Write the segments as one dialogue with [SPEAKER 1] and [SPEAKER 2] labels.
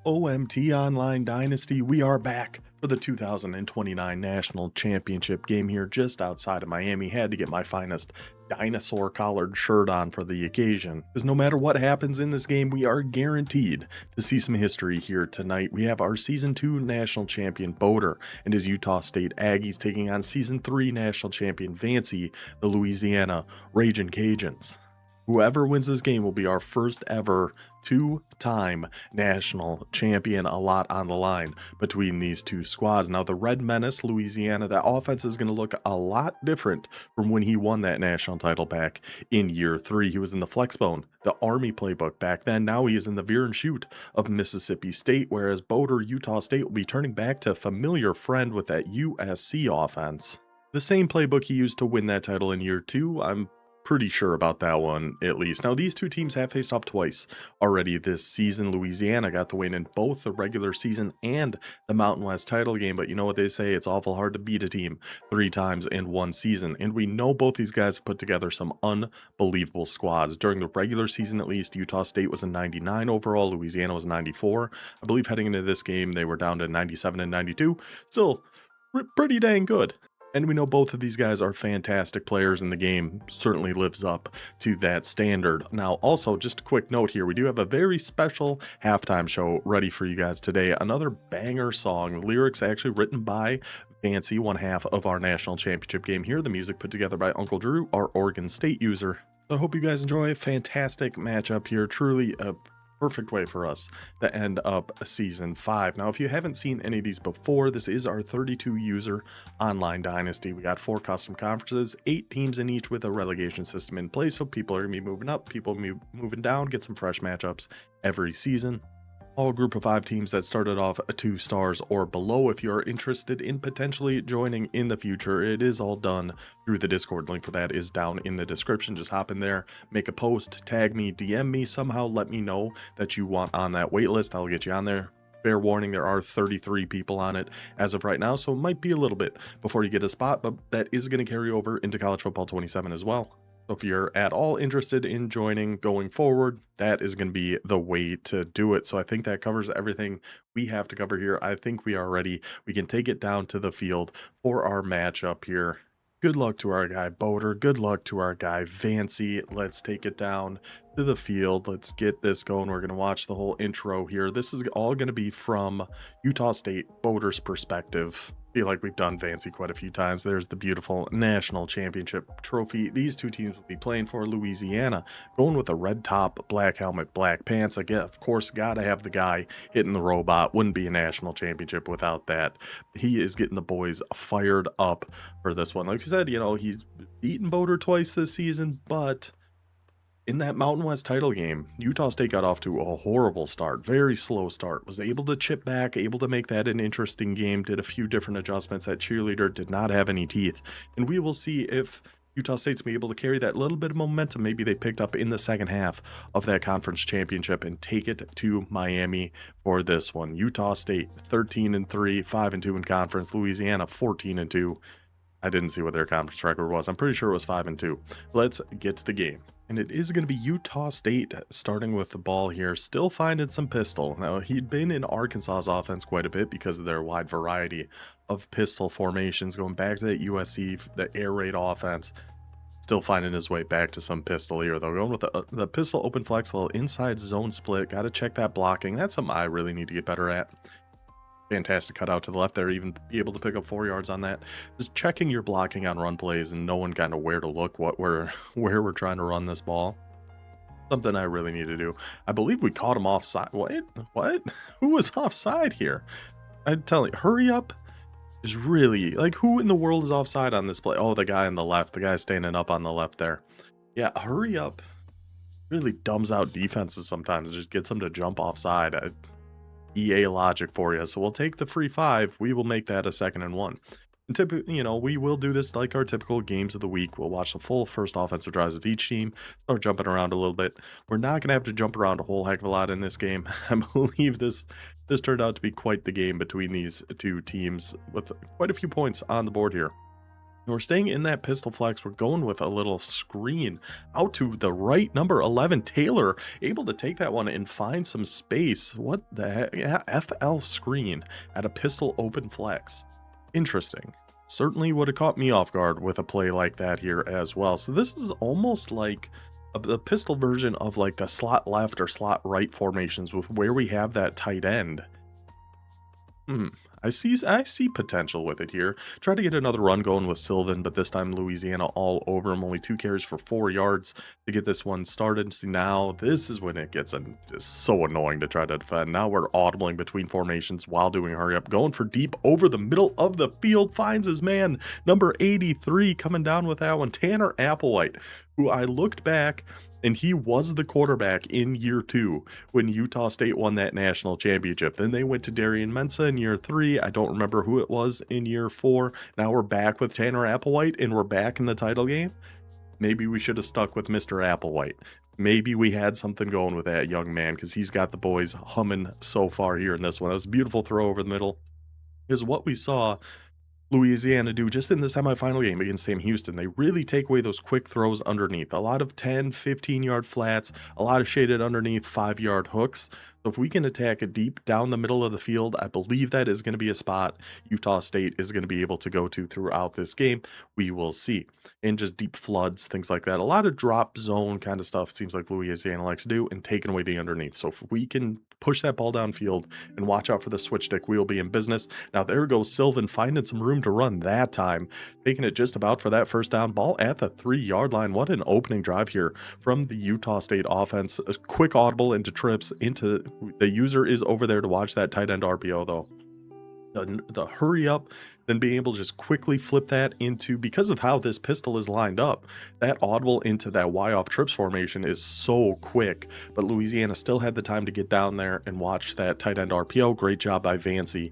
[SPEAKER 1] OMT Online Dynasty, we are back for the 2029 National Championship game here just outside of Miami. Had to get my finest dinosaur collared shirt on for the occasion, because no matter what happens in this game, we are guaranteed to see some history here tonight. We have our Season 2 National Champion Boater and his Utah State Aggies taking on Season 3 National Champion Vancy, the Louisiana Ragin' Cajuns. Whoever wins this game will be our first ever two-time national champion. A lot on the line between these two squads. Now, the Red Menace, Louisiana, that offense is going to look a lot different from when he won that national title back in year 3. He was in the Flexbone, the Army playbook back then. Now he is in the veer and shoot of Mississippi State, whereas Boater, Utah State, will be turning back to a familiar friend with that USC offense. The same playbook he used to win that title in year 2. I'm pretty sure about that one, at least. Now, these two teams have faced off twice already this season. Louisiana got the win in both the regular season and the Mountain West title game, but you know what they say, it's awful hard to beat a team 3 times in one season, and we know both these guys have put together some unbelievable squads. During the regular season, at least, Utah State was a 99 overall, Louisiana was 94. I believe heading into this game, they were down to 97 and 92. Still pretty dang good. And we know both of these guys are fantastic players, and the game certainly lives up to that standard. Now, also, just a quick note here, we do have a very special halftime show ready for you guys today. Another banger song, lyrics actually written by Vancy, one half of our national championship game here. The music put together by Uncle Drew, our Oregon State user. So I hope you guys enjoy a fantastic matchup here. Truly a perfect way for us to end up season 5. Now, if you haven't seen any of these before, this is our 32 user online dynasty. We got 4 custom conferences, 8 teams in each with a relegation system in place, so people are gonna be moving up, people moving down, get some fresh matchups every season. All group of 5 teams that started off 2 stars or below. If you're interested in potentially joining in the future, it is all done through the Discord. Link for that is down in the description. Just hop in there, make a post, tag me, DM me, somehow let me know that you want on that wait list. I'll get you on there. Fair warning, there are 33 people on it as of right now, so it might be a little bit before you get a spot, but that is going to carry over into College Football 27 as well. So if you're at all interested in joining going forward, that is going to be the way to do it. So I think that covers everything we have to cover here. I think we are ready. We can take it down to the field for our matchup here. Good luck to our guy Boater. Good luck to our guy Vancy. Let's take it down to the field. Let's get this going. We're going to watch the whole intro here. This is all going to be from Utah State Boater's perspective. Feel like we've done Vancy quite a few times. There's the beautiful national championship trophy. These two teams will be playing for Louisiana, going with a red top, black helmet, black pants. Again, of course, gotta have the guy hitting the robot. Wouldn't be a national championship without that. He is getting the boys fired up for this one. Like I said, you know, he's beaten Boater twice this season, but in that Mountain West title game, Utah State got off to a horrible start, very slow start, was able to chip back, able to make that an interesting game, did a few different adjustments. That cheerleader did not have any teeth, and we will see if Utah State's be able to carry that little bit of momentum maybe they picked up in the second half of that conference championship and take it to Miami for this one. Utah State 13-3, 5-2 in conference. Louisiana 14-2. I didn't see what their conference record was. I'm pretty sure it was 5-2. Let's get to the game. And it is going to be Utah State starting with the ball here, still finding some pistol. Now, he'd been in Arkansas's offense quite a bit because of their wide variety of pistol formations, going back to that USC, the air raid offense. Still finding his way back to some pistol here, though. Going with the pistol open flex, a little inside zone split. Got to check that blocking. That's something I really need to get better at. Fantastic cut out to the left there, even be able to pick up 4 yards on that. Just checking your blocking on run plays and knowing kind of where to look, where we're trying to run this ball. Something I really need to do. I believe we caught him offside. What? Who was offside here? I'm telling you, hurry up is really, like, who in the world is offside on this play? Oh, the guy on the left, the guy standing up on the left there. Yeah, hurry up. Really dumbs out defenses sometimes. It just gets them to jump offside. EA logic for you. So we'll take the free 5. We will make that a 2nd and 1. And typically, you know, we will do this like our typical games of the week. We'll watch the full first offensive drives of each team, start jumping around a little bit. We're not going to have to jump around a whole heck of a lot in this game. I believe this turned out to be quite the game between these two teams with quite a few points on the board here. We're staying in that pistol flex. We're going with a little screen out to the right. Number 11, Taylor, able to take that one and find some space. What the heck? Yeah, FL screen at a pistol open flex. Interesting. Certainly would have caught me off guard with a play like that here as well. So this is almost like the pistol version of like the slot left or slot right formations with where we have that tight end. I see potential with it here. Try to get another run going with Sylvan, but this time Louisiana all over him. Only 2 carries for 4 yards to get this one started. See, now this is when it gets just so annoying to try to defend. Now we're audibling between formations while doing hurry up. Going for deep over the middle of the field. Finds his man, number 83, coming down with that one. Tanner Applewhite, who I looked back, and he was the quarterback in year 2 when Utah State won that national championship. Then they went to Darian Mensah in year 3. I don't remember who it was in year 4. Now we're back with Tanner Applewhite, and we're back in the title game. Maybe we should have stuck with Mr. Applewhite. Maybe we had something going with that young man, because he's got the boys humming so far here in this one. That was a beautiful throw over the middle. Is what we saw Louisiana do just in the semifinal game against Sam Houston. They really take away those quick throws underneath. A lot of 10, 15-yard flats, a lot of shaded underneath 5-yard hooks. So if we can attack it deep down the middle of the field, I believe that is going to be a spot Utah State is going to be able to go to throughout this game. We will see. And just deep floods, things like that. A lot of drop zone kind of stuff seems like Louisiana likes to do, and taking away the underneath. So if we can push that ball downfield and watch out for the switch stick, we will be in business. Now there goes Sylvan finding some room to run that time, taking it just about for that first down. Ball at the 3-yard line. What an opening drive here from the Utah State offense. A quick audible into trips into the user is over there to watch that tight end RPO though. The hurry up, then being able to just quickly flip that into, because of how this pistol is lined up, that audible into that Y off trips formation is so quick. But Louisiana still had the time to get down there and watch that tight end RPO. Great job by Vancy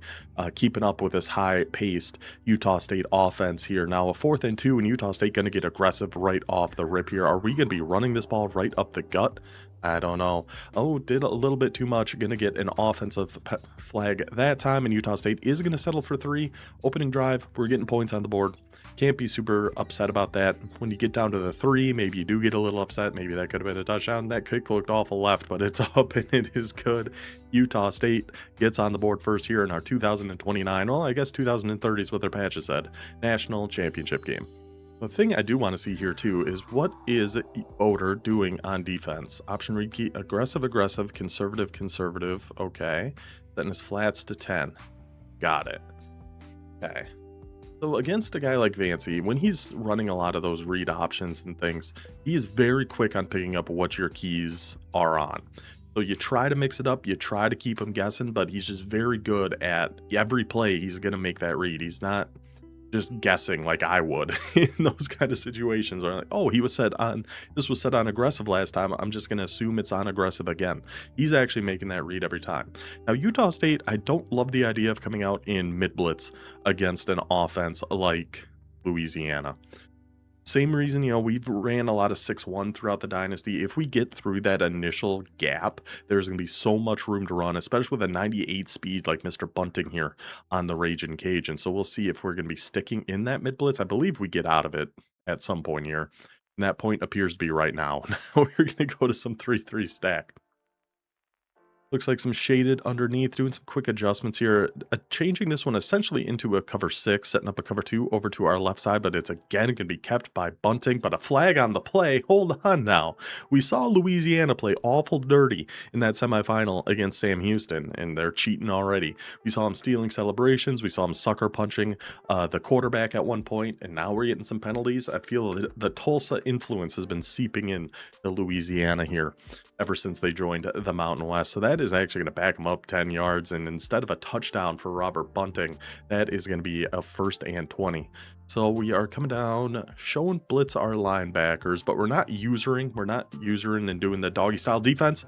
[SPEAKER 1] keeping up with this high-paced Utah State offense here. Now a 4th and 2, and Utah State going to get aggressive right off the rip here. Are we going to be running this ball right up the gut? I don't know. Oh, did a little bit too much. Going to get an offensive flag that time, and Utah State is going to settle for 3. Opening drive, we're getting points on the board. Can't be super upset about that. When you get down to the 3, maybe you do get a little upset. Maybe that could have been a touchdown. That kick looked awful left, but it's up and it is good. Utah State gets on the board first here in our 2029, well, I guess 2030 is what their patches said, national championship game. The thing I do want to see here too is what is Oder doing on defense? Option read key, aggressive, aggressive, conservative, conservative. Okay. Setting his flats to 10. Got it. Okay. So against a guy like Vancy, when he's running a lot of those read options and things, he is very quick on picking up what your keys are on. So you try to mix it up, you try to keep him guessing, but he's just very good at every play. He's going to make that read. He's not just guessing like I would in those kind of situations where like, oh, he was set on, this was set on aggressive last time, I'm just going to assume it's on aggressive again. He's actually making that read every time. Now Utah State, I don't love the idea of coming out in mid blitz against an offense like Louisiana. Same reason, we've ran a lot of 6-1 throughout the Dynasty. If we get through that initial gap, there's going to be so much room to run, especially with a 98 speed like Mr. Bunting here on the Ragin' Cajun. So we'll see if we're going to be sticking in that mid blitz. I believe we get out of it at some point here. And that point appears to be right now. Now we're going to go to some 3-3 stack. Looks like some shaded underneath, doing some quick adjustments here, changing this one essentially into a cover 6, setting up a cover 2 over to our left side, but it's again going to be kept by Bunting, but a flag on the play. Hold on now. We saw Louisiana play awful dirty in that semifinal against Sam Houston, and they're cheating already. We saw them stealing celebrations. We saw them sucker punching the quarterback at one point, and now we're getting some penalties. I feel the Tulsa influence has been seeping in to Louisiana here ever since they joined the Mountain West. So that is actually going to back them up 10 yards. And instead of a touchdown for Robert Bunting, that is going to be a 1st and 20. So we are coming down, showing blitz our linebackers, but we're not usering. We're not usering and doing the doggy style defense.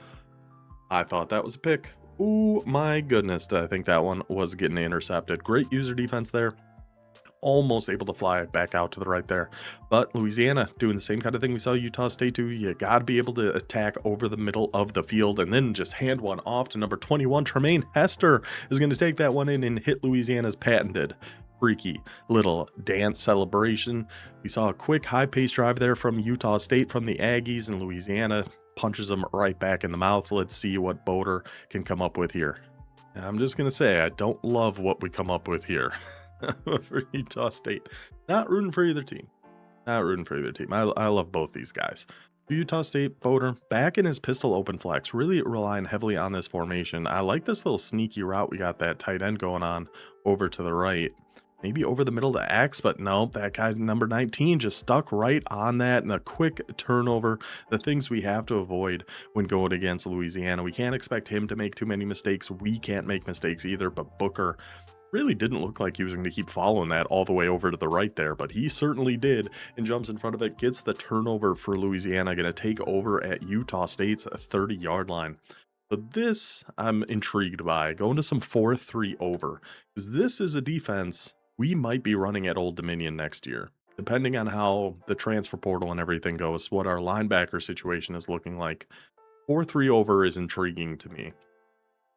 [SPEAKER 1] I thought that was a pick. Oh my goodness. Did I think that one was getting intercepted? Great user defense there. Almost able to fly it back out to the right there. But Louisiana doing the same kind of thing we saw Utah State do. You got to be able to attack over the middle of the field and then just hand one off to number 21. Tremaine Hester is going to take that one in and hit Louisiana's patented freaky little dance celebration. We saw a quick high-paced drive there from Utah State from the Aggies, and Louisiana punches them right back in the mouth. Let's see what Boater can come up with here. I'm just going to say I don't love what we come up with here for Utah State. Not rooting for either team. Not rooting for either team. I love both these guys. Utah State, Boater, back in his pistol open flex, really relying heavily on this formation. I like this little sneaky route we got that tight end going on over to the right. Maybe over the middle to X, but no, that guy number 19 just stuck right on that, and a quick turnover. The things we have to avoid when going against Louisiana. We can't expect him to make too many mistakes. We can't make mistakes either, but Booker really didn't look like he was going to keep following that all the way over to the right there, but he certainly did, and jumps in front of it, gets the turnover for Louisiana, going to take over at Utah State's 30-yard line. But this I'm intrigued by, going to some 4-3 over, because this is a defense we might be running at Old Dominion next year, depending on how the transfer portal and everything goes, what our linebacker situation is looking like. 4-3 over is intriguing to me.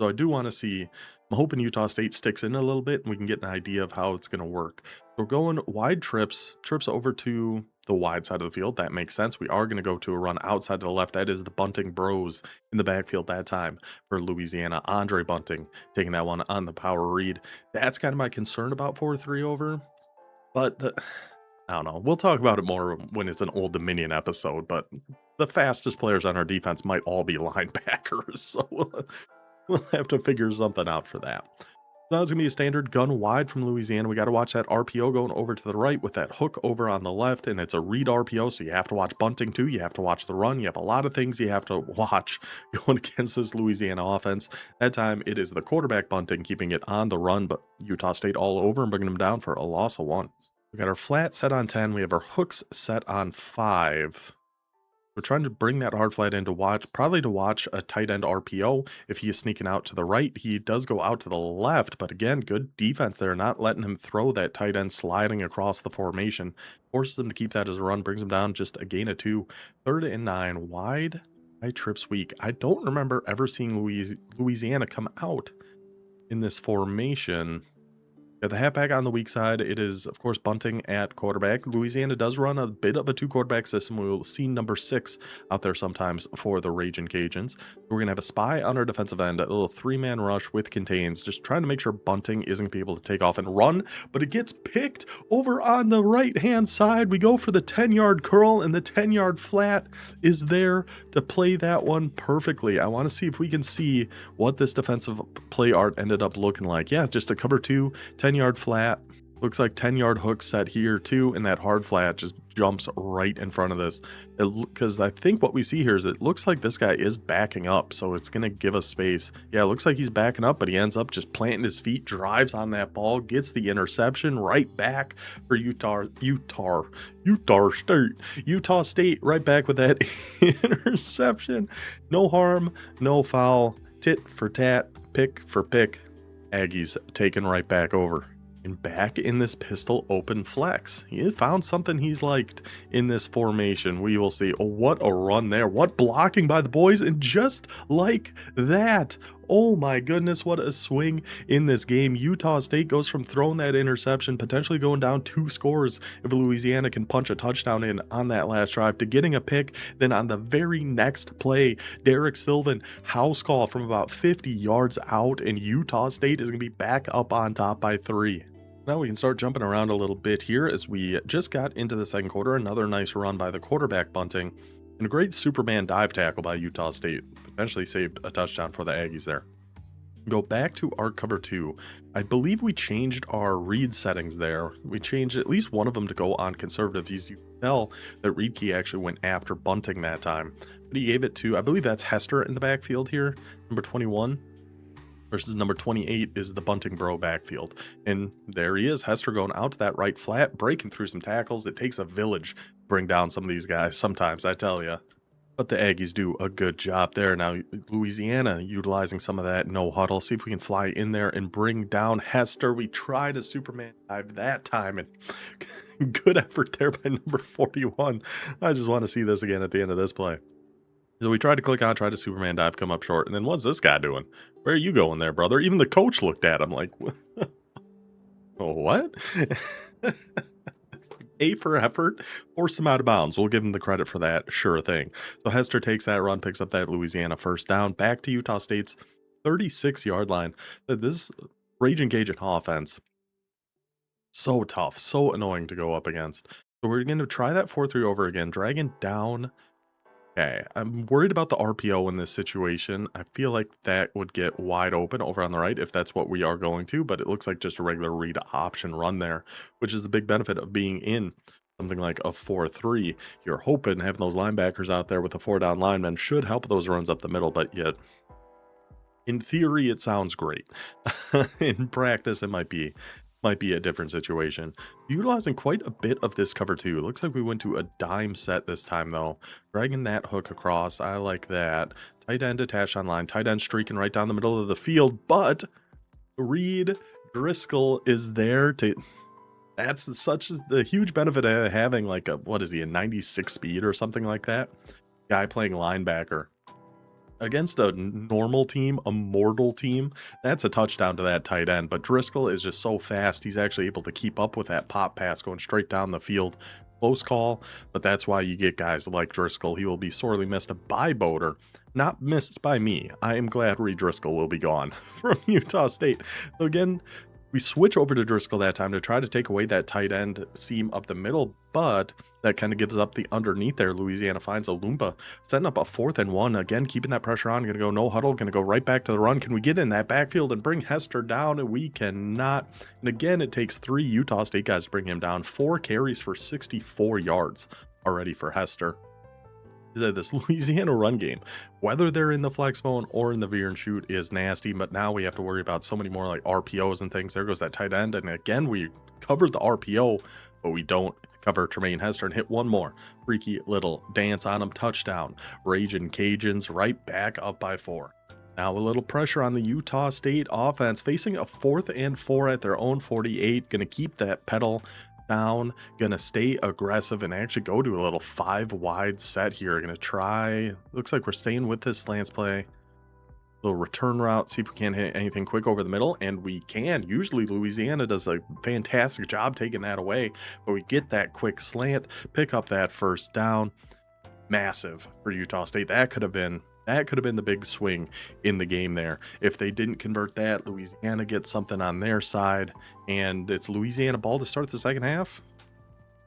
[SPEAKER 1] So I do want to see, I'm hoping Utah State sticks in a little bit and we can get an idea of how it's going to work. So we're going wide trips over to the wide side of the field. That makes sense. We are going to go to a run outside to the left. That is the Bunting Bros in the backfield that time for Louisiana. Andre Bunting taking that one on the power read. That's kind of my concern about 4-3 over. But I don't know. We'll talk about it more when it's an Old Dominion episode. But the fastest players on our defense might all be linebackers. So we'll have to figure something out for that. Now it's going to be a standard gun wide from Louisiana. We got to watch that RPO going over to the right with that hook over on the left, and it's a read RPO, so you have to watch bunting too. You have to watch the run. You have a lot of things you have to watch going against this Louisiana offense. That time it is the quarterback bunting, keeping it on the run, but Utah State all over and bringing them down for a loss of 1. We got our flat set on 10. We have our hooks set on 5. We're trying to bring that hard flat in to watch, probably to watch a tight end RPO. If he is sneaking out to the right, he does go out to the left, but again, good defense there, not letting him throw that tight end sliding across the formation. Forces him to keep that as a run, brings him down just a gain of 2. 3rd and 9, wide, high trips weak. I don't remember ever seeing Louisiana come out in this formation. Got the halfback on the weak side. It is, of course, Bunting at quarterback. Louisiana does run a bit of a 2-quarterback system. We will see number 6 out there sometimes for the Ragin' Cajuns. We're going to have a spy on our defensive end, a little 3-man rush with contains, just trying to make sure Bunting isn't going to be able to take off and run, but it gets picked over on the right-hand side. We go for the 10-yard curl, and the 10-yard flat is there to play that one perfectly. I want to see if we can see what this defensive play art ended up looking like. Yeah, just a cover 2, 10-yard flat. Looks like 10-yard hook set here too, and that hard flat just jumps right in front of this. Because I think what we see here is it looks like this guy is backing up, so it's going to give us space. Yeah, it looks like he's backing up, but he ends up just planting his feet, drives on that ball, gets the interception right back for Utah State right back with that interception. No harm, no foul, tit for tat, pick for pick. Aggies taken right back over. And back in this pistol open flex. He found something he's liked in this formation. We will see. Oh, what a run there. What blocking by the boys. And just like that. Oh my goodness, what a swing in this game. Utah State goes from throwing that interception, potentially going down 2 scores if Louisiana can punch a touchdown in on that last drive, to getting a pick. Then on the very next play, Derek Sylvan, house call from about 50 yards out, and Utah State is going to be back up on top by 3. Now we can start jumping around a little bit here as we just got into the second quarter. Another nice run by the quarterback Bunting, and a great Superman dive tackle by Utah State. Potentially saved a touchdown for the Aggies there. Go back to our cover 2. I believe we changed our read settings there. We changed at least one of them to go on conservative. You can tell that read key actually went after Bunting that time. But he gave it to, I believe that's Hester in the backfield here, number 21. Versus number 28 is the Bunting Bro backfield. And there he is, Hester going out to that right flat, breaking through some tackles. It takes a village to bring down some of these guys sometimes, I tell you. But the Aggies do a good job there. Now, Louisiana utilizing some of that no huddle. See if we can fly in there and bring down Hester. We tried a Superman dive that time, and good effort there by number 41. I just want to see this again at the end of this play. So we tried to click on, tried to Superman dive, come up short. And then what's this guy doing? Where are you going there, brother? Even the coach looked at him like, oh what? A for effort, force him out of bounds. We'll give him the credit for that. Sure thing. So Hester takes that run, picks up that Louisiana first down, back to Utah State's 36-yard line. This Raging Cajun offense, so tough, so annoying to go up against. So we're going to try that 4-3 over again, dragging down. Okay, I'm worried about the RPO in this situation. I feel like that would get wide open over on the right if that's what we are going to, but it looks like just a regular read option run there, which is the big benefit of being in something like a 4-3. You're hoping having those linebackers out there with the 4-down linemen should help those runs up the middle, but yet in theory it sounds great. In practice it might be a different situation. Utilizing quite a bit of this cover too. It looks like we went to a dime set this time though. Dragging that hook across. I like that. Tight end attached on line. Tight end streaking right down the middle of the field. But Reed Driscoll is there to... That's such the huge benefit of having like a, what is he, a 96 speed or something like that? Guy playing linebacker. Against a normal team, a mortal team, that's a touchdown to that tight end. But Driscoll is just so fast, he's actually able to keep up with that pop pass going straight down the field. Close call, but that's why you get guys like Driscoll. He will be sorely missed by Boder, not missed by me. I am glad Reed Driscoll will be gone from Utah State. So again, we switch over to Driscoll that time to try to take away that tight end seam up the middle, but that kind of gives up the underneath there. Louisiana finds Alumba, setting up a 4th and 1. Again, keeping that pressure on. Going to go no huddle. Going to go right back to the run. Can we get in that backfield and bring Hester down? And we cannot. And again, it takes 3 Utah State guys to bring him down. 4 carries for 64 yards already for Hester. This Louisiana run game, whether they're in the flex bone or in the veer and shoot, is nasty. But now we have to worry about so many more like RPOs and things. There goes that tight end. And again, we covered the RPO, but we don't cover Tremaine Hester and hit one more freaky little dance on him. Touchdown. Raging Cajuns right back up by 4. Now a little pressure on the Utah State offense, facing a 4th and 4 at their own 48. Going to keep that pedal down, gonna stay aggressive and actually go to a little 5 wide set here. Gonna try, looks like we're staying with this slants play, little return route, see if we can hit anything quick over the middle, and we can. Usually Louisiana does a fantastic job taking that away, but we get that quick slant, pick up that first down. Massive for Utah State. That could have been the big swing in the game there. If they didn't convert that, Louisiana gets something on their side, and it's Louisiana ball to start the second half,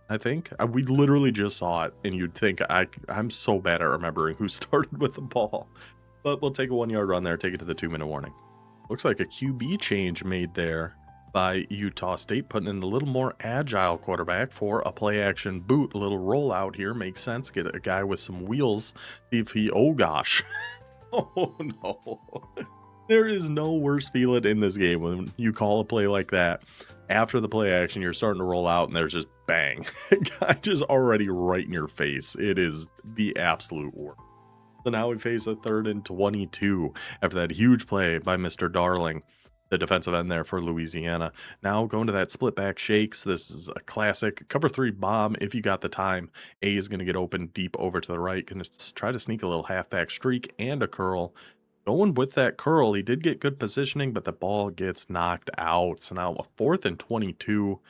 [SPEAKER 1] I think. We literally just saw it, and you'd think I'm so bad at remembering who started with the ball. But we'll take a 1-yard run there, take it to the 2-minute warning. Looks like a QB change made there by Utah State, putting in the little more agile quarterback for a play action boot. A little rollout here makes sense. Get a guy with some wheels. See if he, oh gosh. Oh no. There is no worse feeling in this game when you call a play like that. After the play action, you're starting to roll out and there's just bang. Guy just already right in your face. It is the absolute worst. So now we face a 3rd and 22 after that huge play by Mr. Darling, the defensive end there for Louisiana. Now going to that split back shakes. This is a classic cover 3 bomb. If you got the time, A is going to get open deep over to the right. Going to try to sneak a little halfback streak and a curl. Going with that curl, he did get good positioning, but the ball gets knocked out. So now a 4th and 22.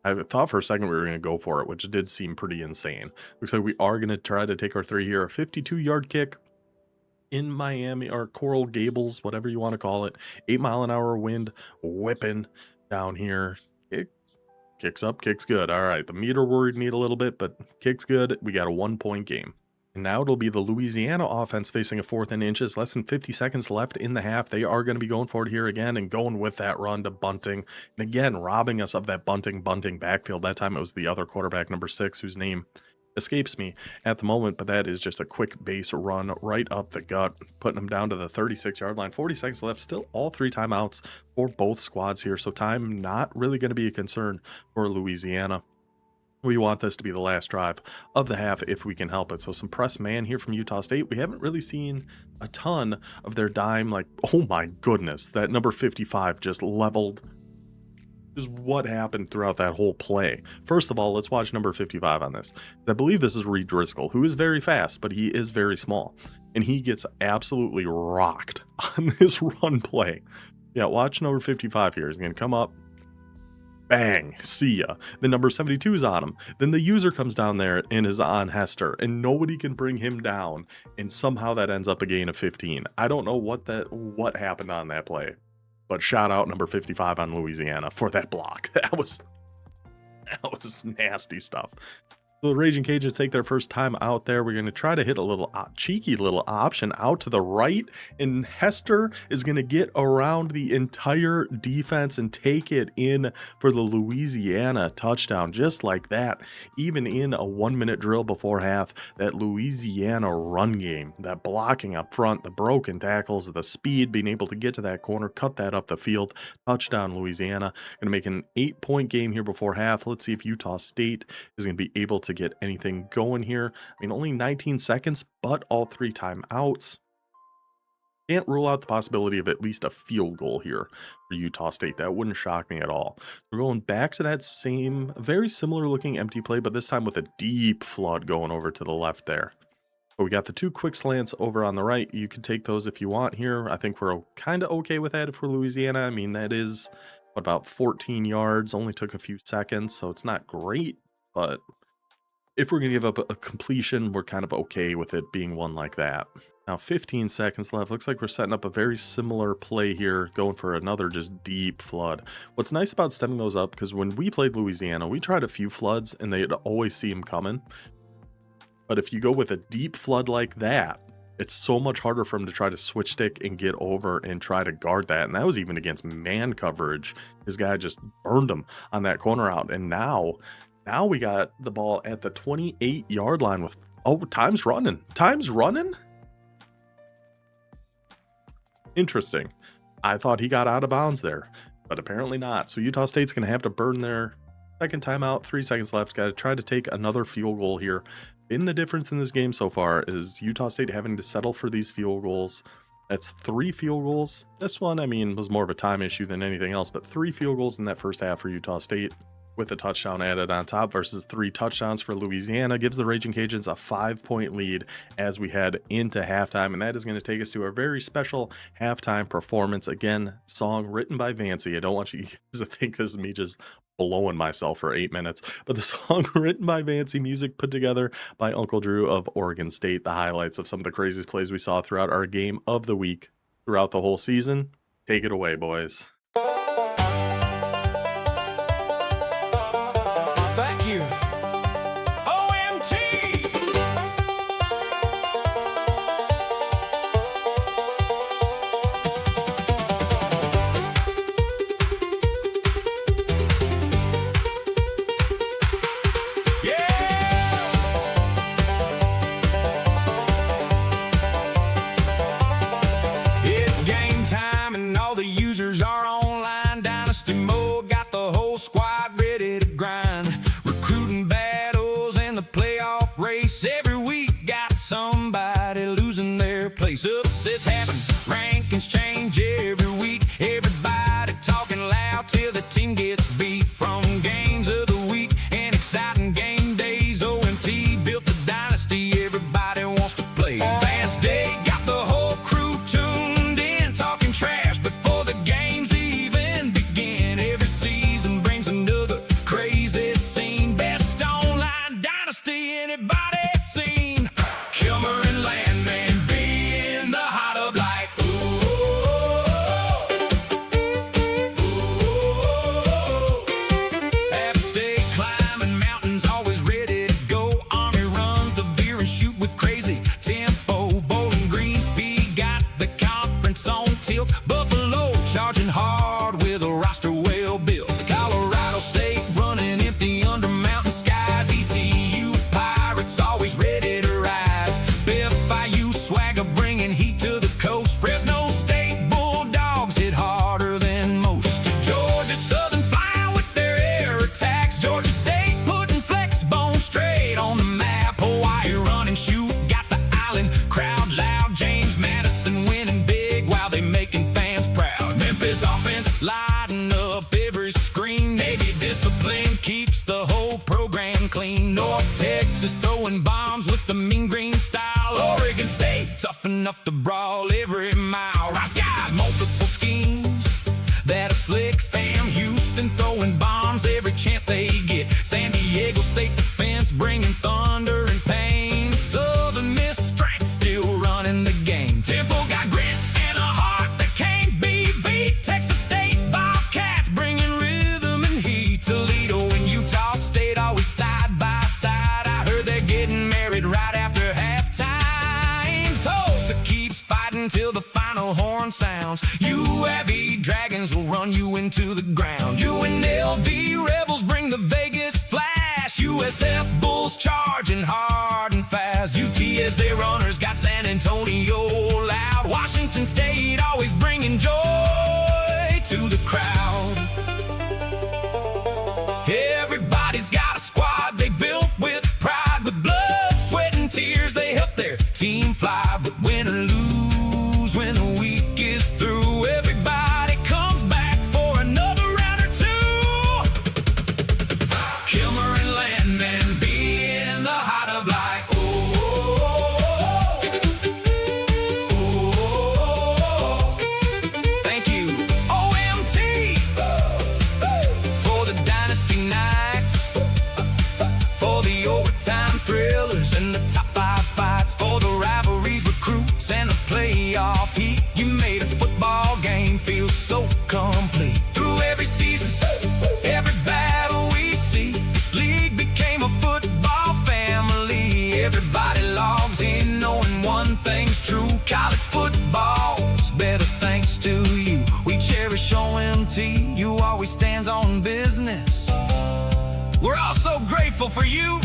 [SPEAKER 1] I thought for a second we were going to go for it, which did seem pretty insane. Looks like we are going to try to take our 3 here. A 52-yard kick in Miami, or Coral Gables, whatever you want to call it. 8-mile-an-hour wind whipping down here. Kicks up, kicks good. All right, the meter worried me a little bit, but kicks good. We got a 1-point game. And now it'll be the Louisiana offense facing a 4th and inches. Less than 50 seconds left in the half. They are going to be going for it here again and going with that run to Bunting. And again, robbing us of that Bunting backfield. That time it was the other quarterback, number 6, whose name escapes me at the moment, but that is just a quick base run right up the gut, putting them down to the 36-yard line. 40 seconds left, still all 3 timeouts for both squads here, so time not really going to be a concern for Louisiana. We want this to be the last drive of the half if we can help it. So some press man here from Utah State. We haven't really seen a ton of their dime. Like, oh my goodness, that number 55 just leveled. Is what happened throughout that whole play. First of all, let's watch number 55 on this. I believe this is Reed Driscoll, who is very fast, but he is very small. And he gets absolutely rocked on this run play. Yeah, watch number 55 here. He's going to come up. Bang, see ya. Then number 72 is on him. Then the user comes down there and is on Hester, and nobody can bring him down. And somehow that ends up a gain of 15. I don't know what happened on that play, but shout out number 55 on Louisiana for that block. That was nasty stuff. So the Raging Cajuns take their first time out there. We're going to try to hit a little cheeky little option out to the right, and Hester is going to get around the entire defense and take it in for the Louisiana touchdown, just like that. Even in a 1-minute drill before half, that Louisiana run game, that blocking up front, the broken tackles, the speed, being able to get to that corner, cut that up the field, touchdown Louisiana. Going to make an 8-point game here before half. Let's see if Utah State is going to be able to get anything going here. I mean, only 19 seconds, but all 3 timeouts. Can't rule out the possibility of at least a field goal here for Utah State. That wouldn't shock me at all. We're going back to that same, very similar looking empty play, but this time with a deep flood going over to the left there. But we got the 2 quick slants over on the right. You can take those if you want here. I think we're kind of okay with that if we're Louisiana. I mean, that is about 14 yards, only took a few seconds, so it's not great, but if we're going to give up a completion, we're kind of okay with it being one like that. Now 15 seconds left. Looks like we're setting up a very similar play here, going for another just deep flood. What's nice about stemming those up, because when we played Louisiana, we tried a few floods and they'd always see them coming. But if you go with a deep flood like that, it's so much harder for him to try to switch stick and get over and try to guard that. And that was even against man coverage. His guy just burned him on that corner out. And now we got the ball at the 28-yard line with, oh, time's running. Time's running? Interesting. I thought he got out of bounds there, but apparently not. So Utah State's going to have to burn their second timeout. 3 seconds left. Got to try to take another field goal here. Been the difference in this game so far is Utah State having to settle for these field goals. That's 3 field goals. This one, I mean, was more of a time issue than anything else, but 3 field goals in that first half for Utah State, with a touchdown added on top versus 3 touchdowns for Louisiana, gives the Raging Cajuns a 5-point lead as we head into halftime. And that is going to take us to our very special halftime performance. Again, song written by Vancy. I don't want you guys to think this is me just blowing myself for 8 minutes, but the song written by Vancy, music put together by Uncle Drew of Oregon State. The highlights of some of the craziest plays we saw throughout our game of the week throughout the whole season. Take it away, boys.
[SPEAKER 2] Thank you. OMT! It's game time and all the users are online. Dynasty mode, got the whole squad ready to grind. Recruiting battles and the playoff race. Every week got somebody losing their place. Upsets happen, rankings change every week. Everybody talking loud till the team gets beat. From games of the week and exciting game days, OMT built the dynasty everybody wants to play. Fast day, got the whole crew tuned in, talking trash before the games even begin. Every season brings another crazy scene. Best online dynasty anybody seen. Kilmer and Landman be in the hot up like App State climbing mountains, always ready to go. Army runs the veer and shoot with crazy tempo. Bowling Green speed got the conference on tilt. Buffalo charging hard with a roster well built. Colorado State running empty under mountain skies. ECU Pirates always ready to rise. BFIU swagger bringing heat to the coast. Fresno State Bulldogs hit harder than most. Georgia Southern flying with their air attacks. Georgia State putting flex bone straight on the map. Hawaii run and shoot, got the island crowd loud. James Madison winning big while they making fans proud. Memphis offense lighting up every screen. Navy discipline keeps the whole program clean. North Texas throwing bombs with the mean green style. Oregon State tough enough to brawl every mile. Rice got multiple schemes, UAV dragons will run you into the ground. UNLV rebels bring the Vegas flash. USF bulls charging hard and fast. UTS their runners got San Antonio loud. Washington State always bringing joy to the crowd. Everybody's got a squad they built with pride. With blood, sweat, and tears they help their team fly. But win or lose, when the week is through, everybody comes back for another round or two. Kilmer and Landman be in the hot of like, thank you, OMT, for the Dynasty nights, for the overtime thrillers and the top 5 fights, for the rivalries, recruits, and the playoff heat. You made a football game feel so complete. Through every season, every battle we see, this league became a football family. Everybody logs in knowing one thing's true: college football's better thanks to you. We cherish OMT, you always stands on business. We're all so grateful for you.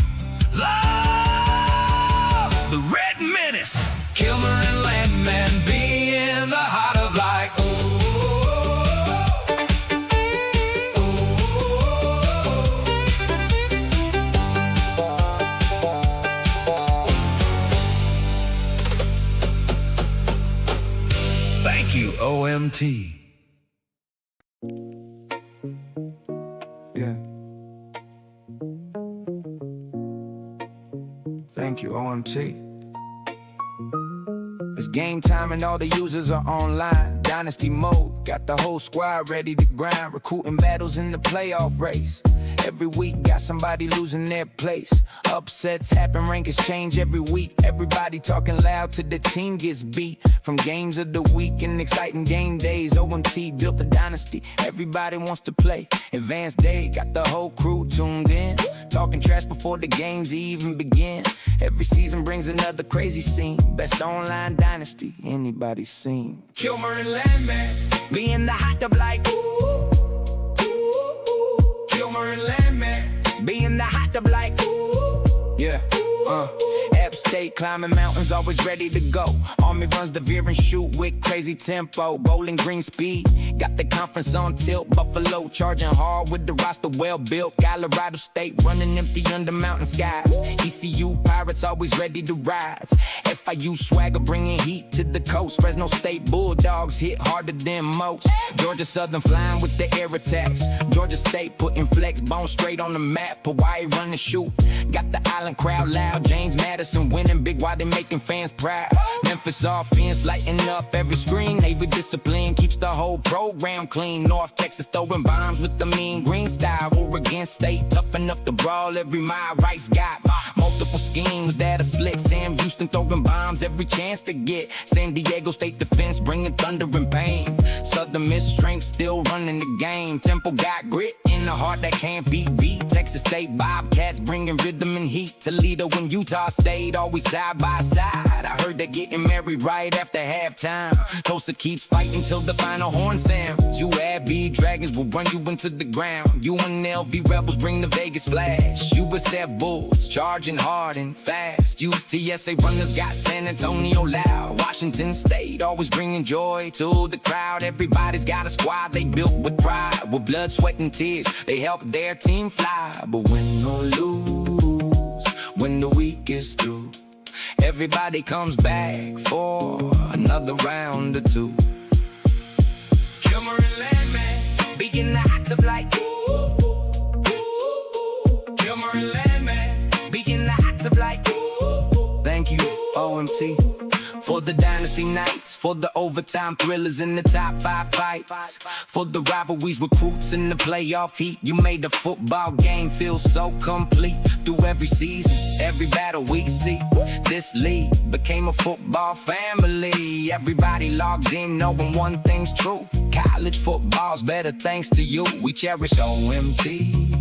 [SPEAKER 2] Love the Red Menace. Kilmer and Landman be in the heart of like, thank you, OMT. Yeah. Thank you, OMT. It's game time and all the users are online. Dynasty mode, got the whole squad ready to grind. Recruiting battles in the playoff race. Every week got somebody losing their place. Upsets happen, rankings change every week. Everybody talking loud till the team gets beat. From games of the week and exciting game days, OMT built the dynasty. Everybody wants to play. Advanced day, got the whole crew tuned in. Talking trash before the games even begin. Every season brings another crazy scene. Best online dynasty anybody's seen. Kilmer and Landman be in the hot tub like, ooh. Kilmer and Landman be in the hot tub like, ooh. Yeah, App State climbing mountains, always ready to go. Army runs the veer and shoot with crazy tempo. Bowling Green speed, got the conference on tilt. Buffalo charging hard with the roster well built. Colorado State running empty under mountain skies. ECU Pirates always ready to rise. FIU swagger bringing heat to the coast. Fresno State Bulldogs hit harder than most. Georgia Southern flying with the air attacks. Georgia State putting flex bones straight on the map. Hawaii running shoot, got the island crowd loud. James Madison winning big while they making fans proud. Memphis offense lighting up every screen. Navy discipline keeps the whole program clean. North Texas throwing bombs with the mean green style. Oregon State tough enough to brawl every mile. Rice got multiple schemes that are slick. Sam Houston throwing bombs every chance to get. San Diego State defense bringing thunder and pain. Southern Miss strength still running the game. Temple got grit in the heart that can't be beat. Texas State Bobcats bringing rhythm and heat. Toledo and Utah State always side by side. I heard they're getting married right after halftime. Tulsa keeps fighting till the final horn sounds. UAB Dragons will run you into the ground. UNLV Rebels bring the Vegas flash. USF Bulls charging hard and fast. UTSA runners got San Antonio loud. Washington State always bringing joy to the crowd. Everybody's got a squad they built with pride. With blood, sweat, and tears, they help their team fly. But win or lose, when the week is through, everybody comes back for another round or two. Kilmer and Landman be in the hot tub like, ooh. Kilmer and Landman be in the hot tub like, ooh. Thank you, OMT. For the Dynasty nights, for the overtime thrillers in the top 5 fights, for the rivalries, recruits, in the playoff heat. You made the football game feel so complete. Through every season, every battle we see, this league became a football family. Everybody logs in knowing one thing's true: college football's better thanks to you. We cherish OMT,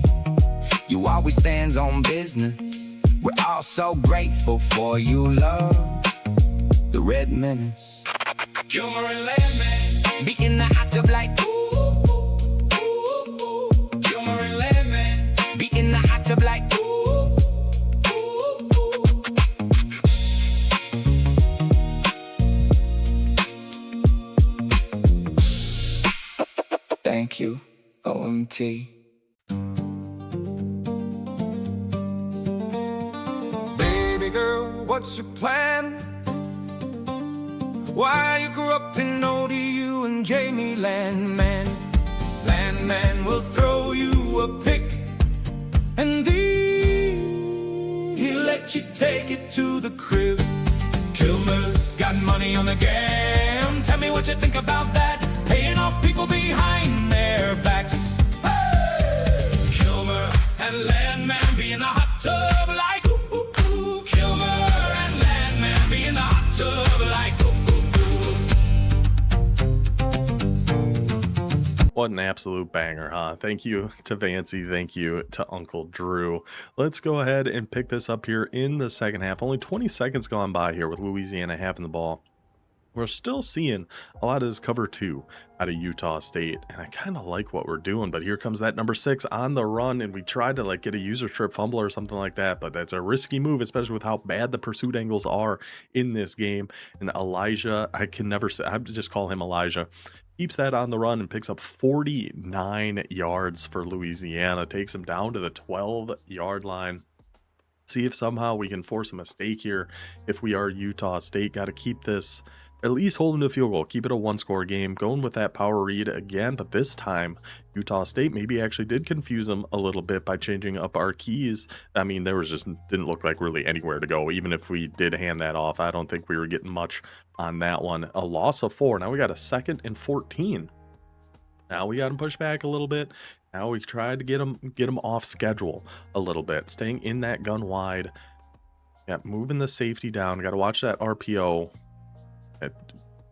[SPEAKER 2] you always stands on business. We're all so grateful for you, love the Red Menace. Kilmer and Landman Be in the hot tub like ooh, ooh, ooh, ooh. Kilmer and Landman. Be in the hot tub like ooh, ooh, ooh. Thank you, OMT. Baby girl, what's your plan? Why you corrupting ODU and Jamie Landman? Landman will throw you a pick, and then he'll let you take it to the crib. Kilmer's got money on the game. Tell me what you think about that, paying off people behind their backs. Hey! Kilmer and Landman be in the hot tub like ooh, ooh, ooh. Kilmer and Landman be in the hot tub like ooh.
[SPEAKER 1] What an absolute banger, huh? Thank you to Vancy. Thank you to Uncle Drew. Let's go ahead and pick this up here in the second half. Only 20 seconds gone by here with Louisiana having the ball. We're still seeing a lot of this cover 2 out of Utah State, and I kind of like what we're doing, but here comes that number 6 on the run, and we tried to like get a user trip fumble or something like that, but that's a risky move, especially with how bad the pursuit angles are in this game. And Elijah, I can never say, I have to just call him Elijah, keeps that on the run and picks up 49 yards for Louisiana, takes him down to the 12-yard line. See if somehow we can force a mistake here. If we are Utah State, got to keep this, at least hold him to a field goal, keep it a one-score game, going with that power read again, but this time Utah State maybe actually did confuse them a little bit by changing up our keys. I mean, there was just didn't look like really anywhere to go. Even if we did hand that off, I don't think we were getting much on that one. A loss of 4. Now we got a 2nd and 14. Now we got him pushed back a little bit. Now we tried to get him off schedule a little bit, staying in that gun wide. Yeah, moving the safety down. Got to watch that RPO.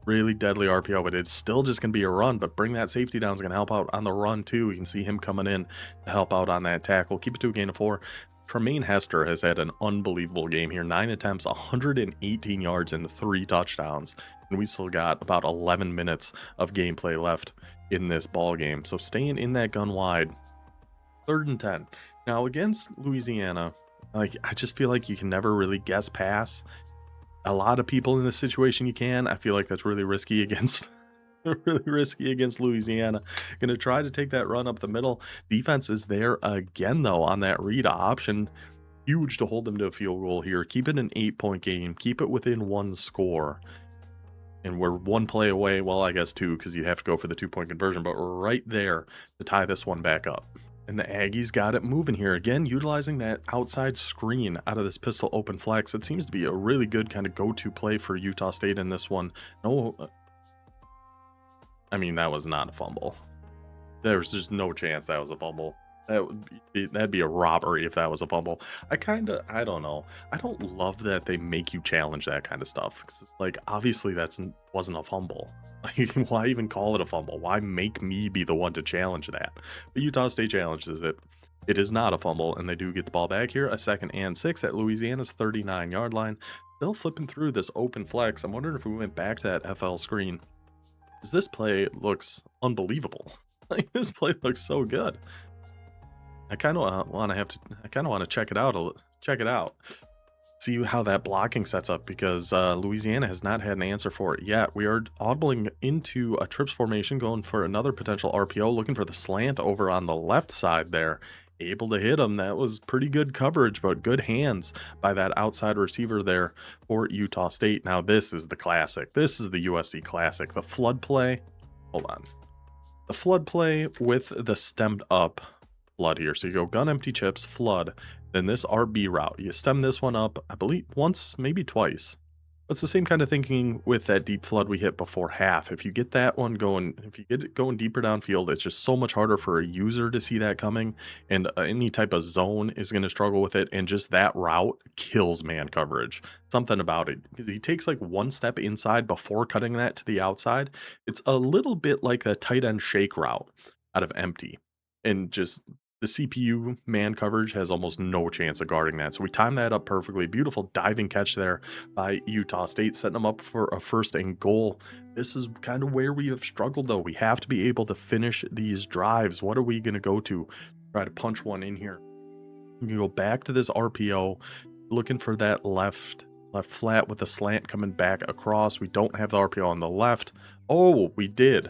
[SPEAKER 1] Really deadly RPO, but it's still just going to be a run, but bring that safety down is going to help out on the run too. You can see him coming in to help out on that tackle. Keep it to a gain of 4. Tremaine Hester has had an unbelievable game here. 9 attempts, 118 yards, and 3 touchdowns. And we still got about 11 minutes of gameplay left in this ball game. So staying in that gun wide. 3rd and 10. Now against Louisiana, like I just feel like you can never really guess pass. A lot of people in this situation you can. I feel like that's really risky against Louisiana. Gonna try to take that run up the middle. Defense is there again though on that read option. Huge to hold them to a field goal here. Keep it an 8-point game. Keep it within 1 score. And we're 1 play away. Well, I guess 2 because you have to go for the 2-point conversion, but we're right there to tie this one back up. And the Aggies got it moving here. Again, utilizing that outside screen out of this pistol open flex. It seems to be a really good kind of go-to play for Utah State in this one. No, I mean, that was not a fumble. There was just no chance that was a fumble. That'd be a robbery if that was a fumble. I don't know. I don't love that they make you challenge that kind of stuff. Like, obviously wasn't a fumble. Like, why even call it a fumble? Why make me be the one to challenge that? But Utah State challenges it. It is not a fumble, and they do get the ball back here. A 2nd and 6 at Louisiana's 39-yard line. Still flipping through this open flex. I'm wondering if we went back to that FL screen, because this play looks unbelievable. Like, this play looks so good. I kind of want to check it out. See how that blocking sets up, because Louisiana has not had an answer for it yet. We are audibling into a trips formation, going for another potential RPO, looking for the slant over on the left side there. Able to hit him. That was pretty good coverage, but good hands by that outside receiver there for Utah State. Now this is the classic. This is the USC classic. The flood play. Hold on. The flood play with the stemmed up flood here. So you go gun, empty chips, flood, then this RB route. You stem this one up, I believe once, maybe twice. It's the same kind of thinking with that deep flood we hit before half. If you get that one going, if you get it going deeper downfield, it's just so much harder for a user to see that coming, and any type of zone is going to struggle with it, and just that route kills man coverage. Something about it. He takes like 1 step inside before cutting that to the outside. It's a little bit like the tight end shake route out of empty, and just The CPU man coverage has almost no chance of guarding that. So we timed that up perfectly. Beautiful diving catch there by Utah State, setting them up for a first and goal. This is kind of where we have struggled, though. We have to be able to finish these drives. What are we going to go to? Try to punch one in here. We can go back to this RPO, looking for that left flat with the slant coming back across. We don't have the RPO on the left. Oh, we did.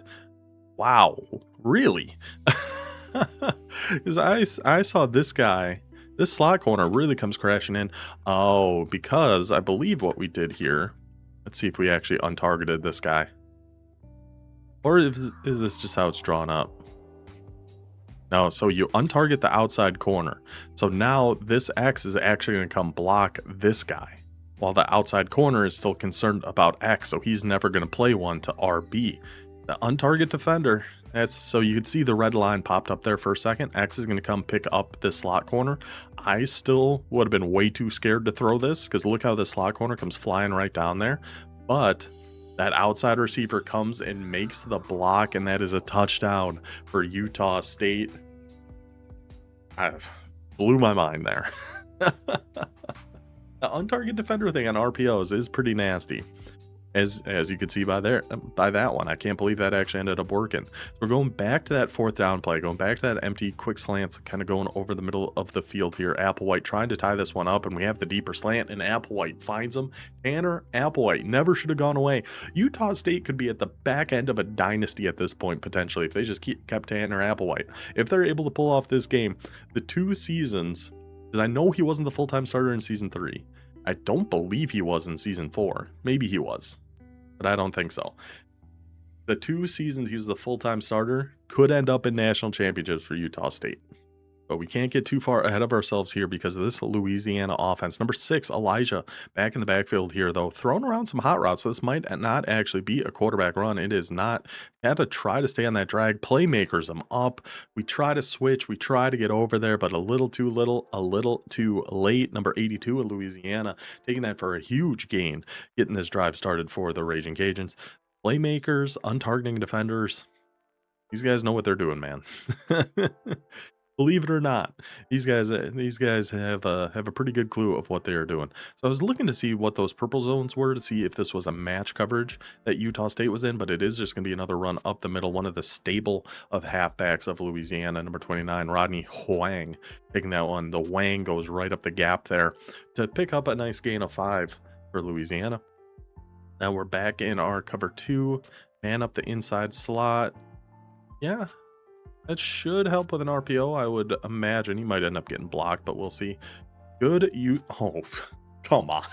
[SPEAKER 1] Wow, really? Because I saw this guy, this slot corner really comes crashing in. Oh, because I believe what we did here. Let's see if we actually untargeted this guy. Or is this just how it's drawn up? No, so you untarget the outside corner. So now this X is actually going to come block this guy, while the outside corner is still concerned about X, so he's never going to play one to RB. The untarget defender, that's so you could see the red line popped up there for a second. X is going to come pick up this slot corner. I still would have been way too scared to throw this, because look how the slot corner comes flying right down there. But that outside receiver comes and makes the block, and that is a touchdown for Utah State. I blew my mind there. The untarget defender thing on RPOs is pretty nasty, as you can see by that one. I can't believe that actually ended up working. So we're going back to that fourth down play, going back to that empty quick slants, kind of going over the middle of the field here. Applewhite trying to tie this one up, and we have the deeper slant, and Applewhite finds him. Tanner Applewhite never should have gone away. Utah State could be at the back end of a dynasty at this point, potentially, if they just kept Tanner Applewhite. If they're able to pull off this game, the 2 seasons, because I know he wasn't the full-time starter in season 3. I don't believe he was in season 4. Maybe he was, but I don't think so. The 2 seasons he was the full-time starter could end up in national championships for Utah State. But we can't get too far ahead of ourselves here because of this Louisiana offense. Number 6, Elijah, back in the backfield here, though, throwing around some hot routes. So this might not actually be a quarterback run. It is not. You have to try to stay on that drag. Playmakers them up. We try to switch. We try to get over there, but a little too late. Number 82 in Louisiana, taking that for a huge gain, getting this drive started for the Raging Cajuns. Playmakers, untargeting defenders. These guys know what they're doing, man. Believe it or not, these guys have a pretty good clue of what they are doing. So I was looking to see what those purple zones were, to see if this was a match coverage that Utah State was in, but it is just going to be another run up the middle. One of the stable of halfbacks of Louisiana, number 29, Rodney Huang, taking that one. The Wang goes right up the gap there to pick up a nice gain of 5 for Louisiana. Now we're back in our cover 2, man up the inside slot. Yeah. That should help with an RPO, I would imagine. He might end up getting blocked, but we'll see. Oh, come on.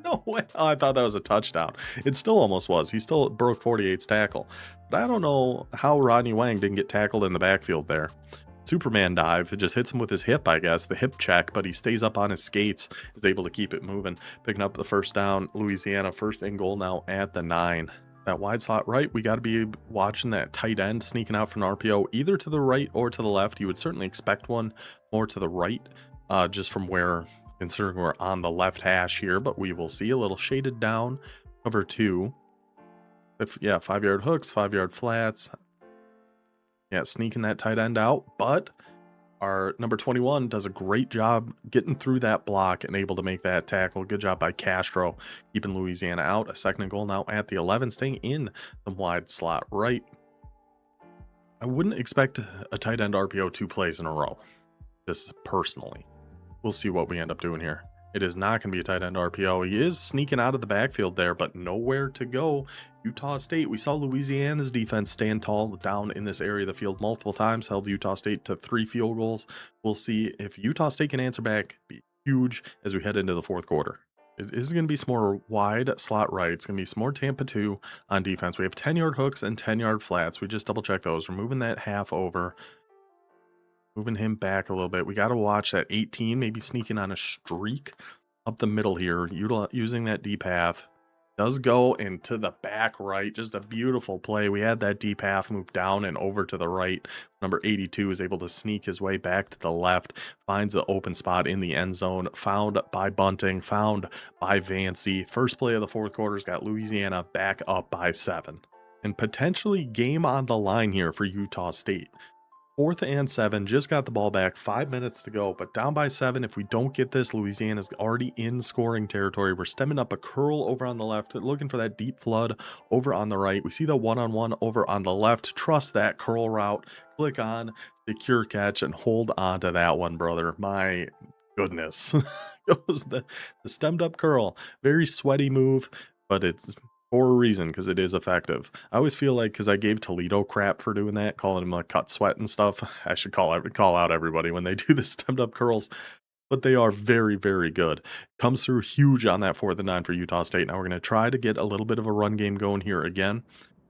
[SPEAKER 1] No way. Oh, I thought that was a touchdown. It still almost was. He still broke 48's tackle. But I don't know how Rodney Wang didn't get tackled in the backfield there. Superman dive. It just hits him with his hip, I guess. The hip check, but he stays up on his skates, is able to keep it moving. Picking up the first down. Louisiana, first and goal now at the 9. That wide slot right, we got to be watching that tight end sneaking out from an RPO, either to the right or to the left. You would certainly expect one more to the right, just from where, considering we're on the left hash here, but we will see. A little shaded down, cover 2. 5-yard hooks, 5-yard flats. Yeah, sneaking that tight end out, but our number 21 does a great job getting through that block and able to make that tackle. Good job by Castro, keeping Louisiana out. A second and goal now at the 11, staying in the wide slot right. I wouldn't expect a tight end RPO 2 plays in a row, just personally. We'll see what we end up doing here. It is not going to be a tight end RPO. He is sneaking out of the backfield there, but nowhere to go. Utah State, we saw Louisiana's defense stand tall down in this area of the field multiple times, held Utah State to 3 field goals. We'll see if Utah State can answer back. Be huge as we head into the 4th quarter. It is going to be some more wide slot right. It's going to be some more Tampa 2 on defense. We have 10-yard hooks and 10-yard flats. We just double check those. We're moving that half over. Moving him back a little bit. We got to watch that 18, maybe sneaking on a streak up the middle here, using that deep half. Does go into the back right. Just a beautiful play. We had that deep half move down and over to the right. Number 82 is able to sneak his way back to the left. Finds the open spot in the end zone. Found by Bunting. Found by Vancey. First play of the 4th quarter's got Louisiana back up by 7. And potentially game on the line here for Utah State. 4th and 7, just got the ball back, 5 minutes to go, but down by 7. If we don't get this, Louisiana's already in scoring territory. We're stemming up a curl over on the left, looking for that deep flood over on the right. We see the one-on-one over on the left. Trust that curl route. Click on secure catch and hold on to that one, brother. My goodness. Goes the stemmed up curl. Very sweaty move, but it's for a reason, because it is effective. I always feel like, because I gave Toledo crap for doing that, calling him like cut sweat and stuff. I should call out everybody when they do the stemmed up curls, but they are very, very good. Comes through huge on that 4th and 9 for Utah State. Now we're going to try to get a little bit of a run game going here again.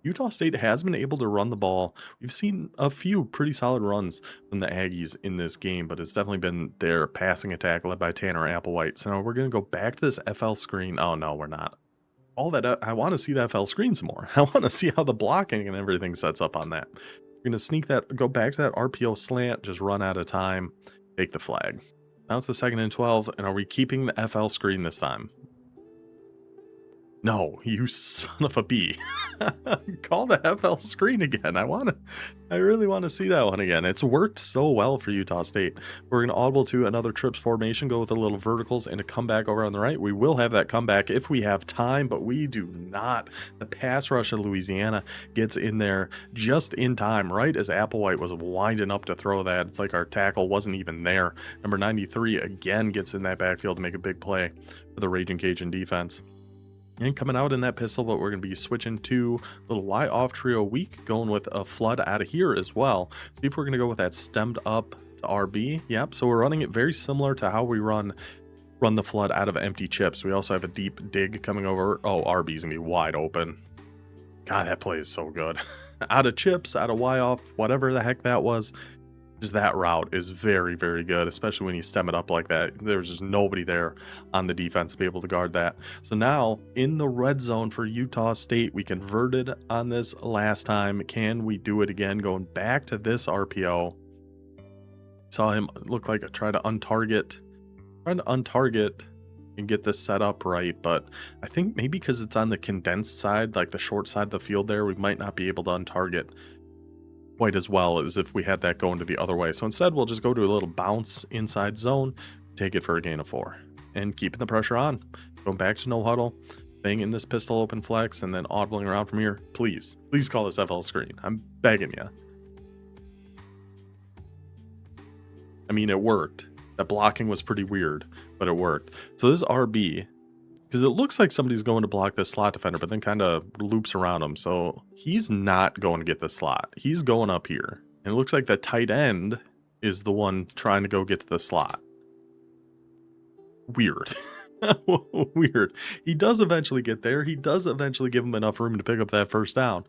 [SPEAKER 1] Utah State has been able to run the ball. We've seen a few pretty solid runs from the Aggies in this game, but it's definitely been their passing attack led by Tanner Applewhite. So now we're going to go back to this FL screen. Oh, no, we're not. All that I want to see that FL screen some more. I want to see how the blocking and everything sets up on that. We're going to sneak that, go back to that RPO slant, just run out of time, take the flag. Now it's the 2nd and 12, and are we keeping the FL screen this time? No, you son of a bee. Call the FL screen again. I really want to see that one again. It's worked so well for Utah State. We're going to audible to another trips formation, go with the little verticals and a comeback over on the right. We will have that comeback if we have time, but we do not. The pass rush of Louisiana gets in there just in time, right as Applewhite was winding up to throw that. It's like our tackle wasn't even there. Number 93 again gets in that backfield to make a big play for the Raging Cajun defense. And coming out in that pistol, but we're going to be switching to a little Y off trio weak, going with a flood out of here as well. See if we're going to go with that stemmed up to RB. Yep, so we're running it very similar to how we run the flood out of empty chips. We also have a deep dig coming over. Oh, RB's going to be wide open. God, that play is so good. Out of chips, out of Y off, whatever the heck that was. Just that route is very, very good, especially when you stem it up like that. There's just nobody there on the defense to be able to guard that. So now in the red zone for Utah State, we converted on this last time. Can we do it again? Going back to this RPO. Saw him look like trying to untarget and get this set up right, but I think maybe because it's on the condensed side, like the short side of the field there, we might not be able to untarget quite as well as if we had that going to the other way. So instead, we'll just go to a little bounce inside zone, take it for a gain of 4, and keeping the pressure on. Going back to no huddle, staying in this pistol open flex, and then audibling around from here. Please call this FL screen. I'm begging you. I mean, it worked. That blocking was pretty weird, but it worked. So this RB, because it looks like somebody's going to block this slot defender, but then kind of loops around him. So he's not going to get the slot. He's going up here. And it looks like the tight end is the one trying to go get to the slot. Weird. Weird. He does eventually get there. He does eventually give him enough room to pick up that first down.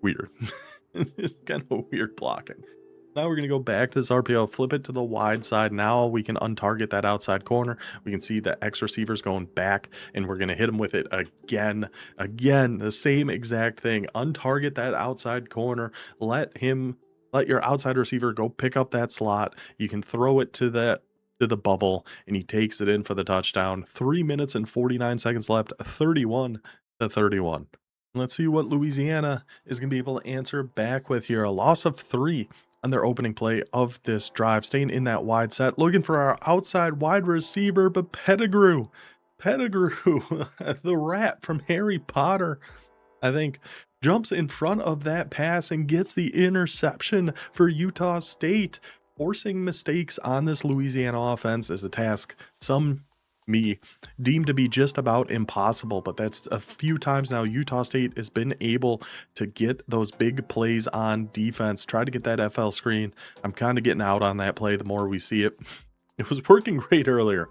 [SPEAKER 1] Weird. It's kind of weird blocking. Now we're going to go back to this RPO, flip it to the wide side. Now we can untarget that outside corner. We can see the X receivers going back, and we're going to hit him with it again. Again, the same exact thing. Untarget that outside corner. Let your outside receiver go pick up that slot. You can throw it to the bubble, and he takes it in for the touchdown. 3 minutes and 49 seconds left, 31-31. Let's see what Louisiana is going to be able to answer back with here. A loss of 3 on their opening play of this drive, staying in that wide set, looking for our outside wide receiver, but Pettigrew, the rat from Harry Potter, I think, jumps in front of that pass and gets the interception for Utah State. Forcing mistakes on this Louisiana offense is a task some deemed to be just about impossible, but that's a few times now Utah State has been able to get those big plays on defense. Try to get that FL screen. I'm kind of getting out on that play the more we see it. It was working great earlier.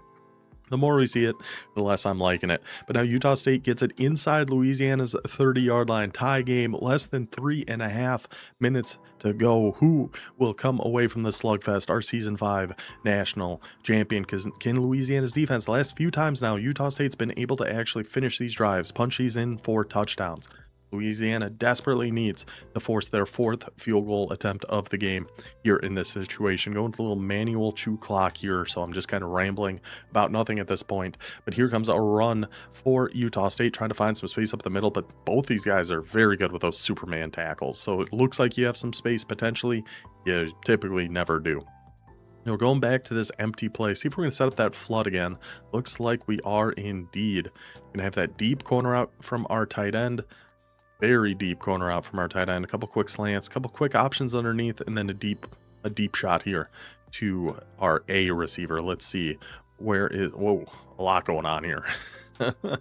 [SPEAKER 1] The more we see it, the less I'm liking it. But now Utah State gets it inside Louisiana's 30-yard line. Tie game, less than 3.5 minutes to go. Who will come away from the slugfest, our Season 5 national champion? Because can Louisiana's defense, the last few times now, Utah State's been able to actually finish these drives, punch these in for touchdowns. Louisiana desperately needs to force their 4th field goal attempt of the game here in this situation. Going to a little manual chew clock here, so I'm just kind of rambling about nothing at this point. But here comes a run for Utah State, trying to find some space up the middle, but both these guys are very good with those Superman tackles. So it looks like you have some space potentially. You typically never do. Now, going back to this empty play, see if we're going to set up that flood again. Looks like we are indeed going to have that deep corner out from our tight end. Very deep corner out from our tight end. A couple quick slants, a couple quick options underneath, and then a deep shot here to our A receiver. Let's see. Where is... Whoa, a lot going on here. It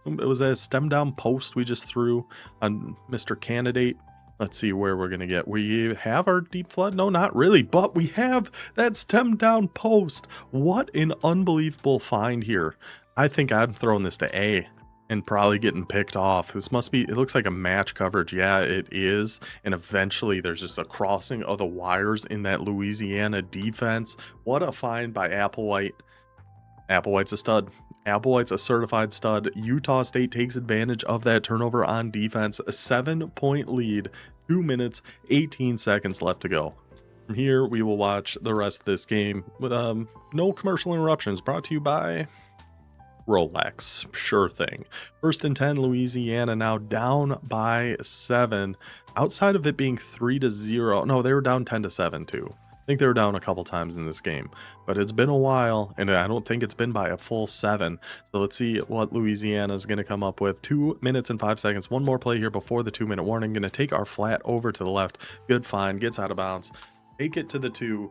[SPEAKER 1] was a stem down post we just threw on Mr. Candidate. Let's see where we're going to get. We have our deep flood? No, not really, but we have that stem down post. What an unbelievable find here. I think I'm throwing this to A and probably getting picked off. This must be, it looks like a match coverage. Yeah, it is. And eventually there's just a crossing of the wires in that Louisiana defense. What a find by Applewhite. Applewhite's a stud. Applewhite's a certified stud. Utah State takes advantage of that turnover on defense. A 7-point lead, 2 minutes, 18 seconds left to go. From here, we will watch the rest of this game with no commercial interruptions. Brought to you by Rolex. Sure thing. 1st and 10, Louisiana now down by 7. Outside of it being 3-0. No, they were down 10-7 too. I think they were down a couple times in this game, but it's been a while, and I don't think it's been by a full 7. So let's see what Louisiana is going to come up with. 2 minutes and 5 seconds. One more play here before the 2-minute warning. Going to take our flat over to the left. Good find. Gets out of bounds. Take it to the 2.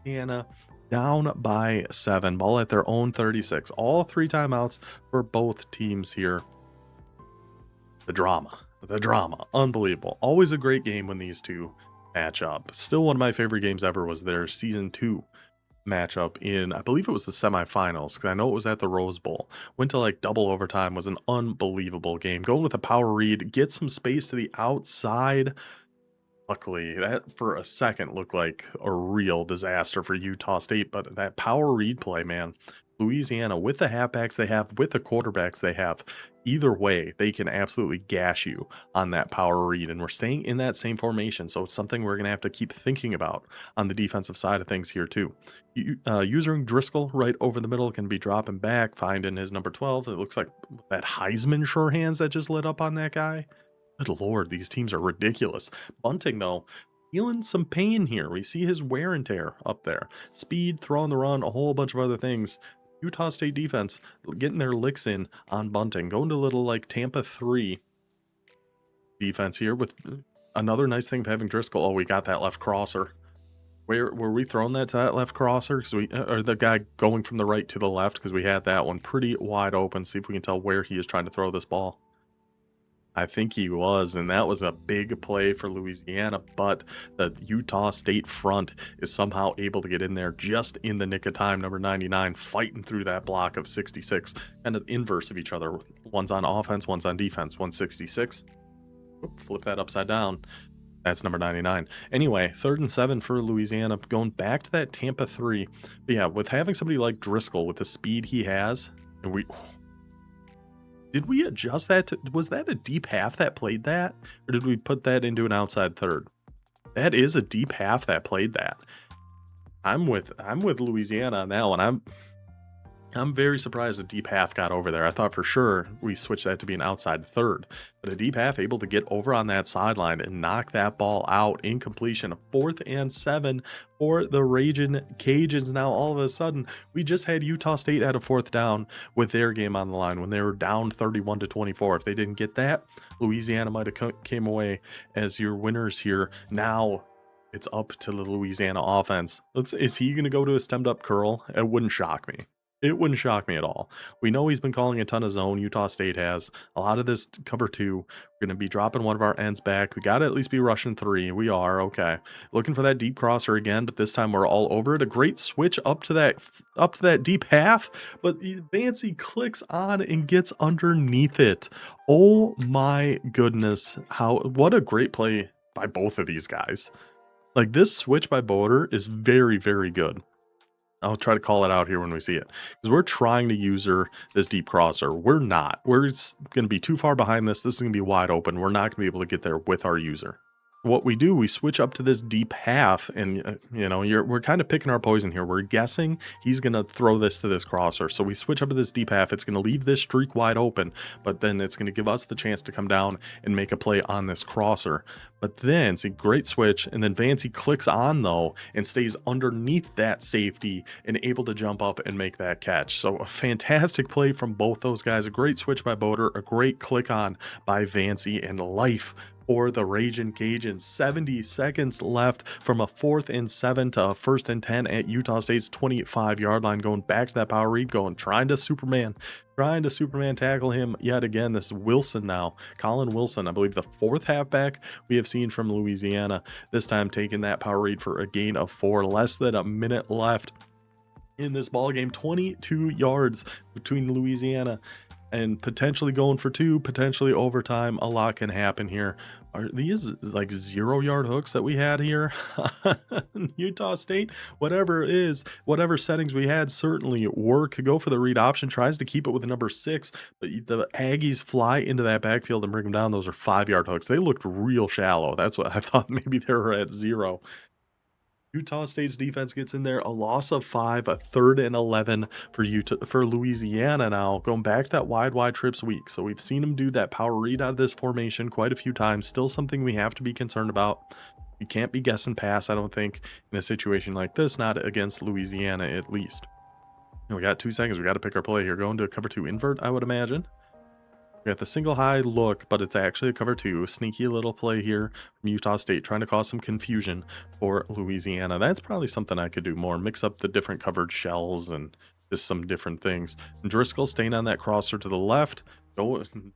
[SPEAKER 1] Louisiana down by 7. Ball at their own 36. All 3 timeouts for both teams here. The drama. Unbelievable. Always a great game when these two match up. Still one of my favorite games ever was their season 2 matchup in, I believe it was the semifinals, because I know it was at the Rose Bowl. Went to like double overtime. Was an unbelievable game. Going with a power read, get some space to the outside. Luckily, that for a second looked like a real disaster for Utah State, but that power read play, man. Louisiana, with the halfbacks they have, with the quarterbacks they have, either way, they can absolutely gash you on that power read. And we're staying in that same formation, so it's something we're going to have to keep thinking about on the defensive side of things here too. Using Driscoll right over the middle, can be dropping back, finding his number 12. It looks like that Heisman sure hands that just lit up on that guy. Good Lord, these teams are ridiculous. Bunting, though, feeling some pain here. We see his wear and tear up there. Speed, throw on the run, a whole bunch of other things. Utah State defense getting their licks in on Bunting. Going to a little like Tampa 3 defense here with another nice thing of having Driscoll. Oh, we got that left crosser. Where were we throwing that to that left crosser? Because we or the guy going from the right to the left, because we had that one pretty wide open. See if we can tell where he is trying to throw this ball. I think he was, and that was a big play for Louisiana, but the Utah State front is somehow able to get in there just in the nick of time. Number 99 fighting through that block of 66, kind of inverse of each other. One's on offense, one's on defense. 166. Flip that upside down. That's number 99. Anyway, 3rd and 7 for Louisiana, going back to that Tampa 3. But yeah, with having somebody like Driscoll with the speed he has, and did we adjust that was that a deep half that played that? Or did we put that into an outside third? That is a deep half that played that. I'm with Louisiana on that one. I'm very surprised a deep half got over there. I thought for sure we switched that to be an outside third. But a deep half able to get over on that sideline and knock that ball out. Incompletion. 4th and 7 for the Ragin' Cajuns. Now all of a sudden, we just had Utah State at a 4th down with their game on the line when they were down 31-24. If they didn't get that, Louisiana might have came away as your winners here. Now it's up to the Louisiana offense. Is he going to go to a stemmed up curl? It wouldn't shock me. It wouldn't shock me at all. We know he's been calling a ton of zone. Utah State has. A lot of this cover 2. We're going to be dropping one of our ends back. We got to at least be rushing 3. We are. Okay. Looking for that deep crosser again, but this time we're all over it. A great switch up to that deep half, but Vancy clicks on and gets underneath it. Oh my goodness. What a great play by both of these guys. Like, this switch by Boder is very, very good. I'll try to call it out here when we see it, because we're trying to user this deep crosser. We're not. We're going to be too far behind this. This is going to be wide open. We're not going to be able to get there with our user. What we do, we switch up to this deep half, and we're kind of picking our poison here. We're guessing he's going to throw this to this crosser. So we switch up to this deep half. It's going to leave this streak wide open, but then it's going to give us the chance to come down and make a play on this crosser. But then, see, great switch, and then Vancy clicks on, though, and stays underneath that safety and able to jump up and make that catch. So a fantastic play from both those guys. A great switch by Boder, a great click on by Vancy, and life for the Ragin' Cajuns. 70 seconds left from a 4th and 7 to a 1st and 10 at Utah State's 25-yard line. Going back to that power read, trying to Superman tackle him yet again. This is Wilson now, Colin Wilson, I believe the 4th halfback we have seen from Louisiana, this time taking that power read for a gain of 4. Less than a minute left in this ball game. 22 yards between Louisiana and potentially going for 2, potentially overtime. A lot can happen here. Are these like 0-yard hooks that we had here? Utah State, whatever it is, whatever settings we had, certainly work. Go for the read option, tries to keep it with the number 6, but the Aggies fly into that backfield and bring them down. Those are 5-yard hooks. They looked real shallow. That's what I thought. Maybe they were at 0. Utah State's defense gets in there. A loss of 5, a 3rd and 11 for Louisiana now, going back to that wide trips week. So we've seen them do that power read out of this formation quite a few times. Still something we have to be concerned about. You can't be guessing pass, I don't think, in a situation like this, not against Louisiana at least. And we got 2 seconds. We got to pick our play here. Going to a cover 2 invert, I would imagine. We got the single high look, but it's actually a cover 2. Sneaky little play here from Utah State, trying to cause some confusion for Louisiana. That's probably something I could do more. Mix up the different covered shells and just some different things. And Driscoll staying on that crosser to the left.